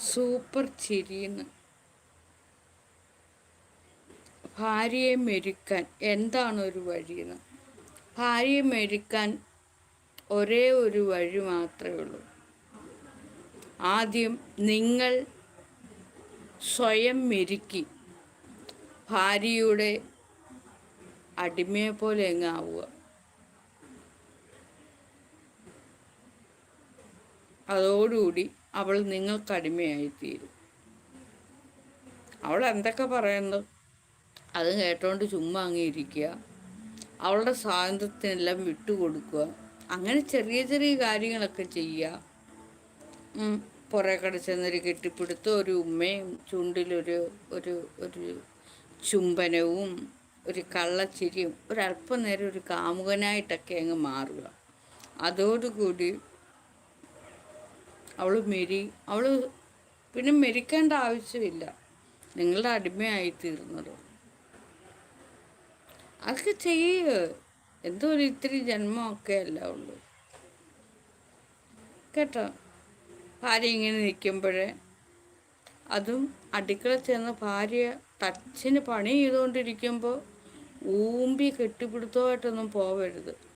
Super ചിരിന്ന്. ഭാര്യയെ മെരുക്കാൻ എന്താണ് ഒരു വഴിയെന്ന്? ഭാര്യയെ മെരുക്കാൻ ഒരേ ഒരു വഴി മാത്രമേ ഉള്ളൂ. ആദ്യം നിങ്ങൾ സ്വയം മെരുക്കി ഭാര്യയുടെ അടിമയെ പോലെ എങ്ങാവുക. അതോടുകൂടി അവൾ നിങ്ങൾക്ക് അടിമയായിത്തീരും. അവൾ എന്തൊക്കെ പറയുന്നു അത് കേട്ടോണ്ട് ചുമ്മാ അങ്ങിരിക്കുക. അവളുടെ സ്വാതന്ത്ര്യത്തിനെല്ലാം വിട്ടുകൊടുക്കുക. അങ്ങനെ ചെറിയ ചെറിയ കാര്യങ്ങളൊക്കെ ചെയ്യുക. പുറകെ ചെന്നൊരു കെട്ടിപ്പിടുത്തോ, ഒരു ഉമ്മയും, ചുണ്ടിലൊരു ഒരു ഒരു ചുംബനവും, ഒരു കള്ളച്ചിരിയും, ഒരല്പം നേരം ഒരു കാമുകനായിട്ടൊക്കെ അങ്ങ് മാറുക. അതോടുകൂടി അവൾ പിന്നെ മെരിക്കേണ്ട ആവശ്യമില്ല. നിങ്ങളുടെ അടിമയായി തീർന്നത്. അതൊക്കെ ചെയ്യുക. എന്തോ ഒരു ഇത്തിരി ജന്മമൊക്കെ അല്ല ഉള്ളൂ കേട്ടോ. ഭാര്യ ഇങ്ങനെ നിൽക്കുമ്പോഴേ, അതും അടുക്കള ചെന്ന് ഭാര്യ ടച്ചിന് പണി ചെയ്തുകൊണ്ടിരിക്കുമ്പോൾ ഊമ്പി കെട്ടിപ്പിടുത്തമായിട്ടൊന്നും പോവരുത്.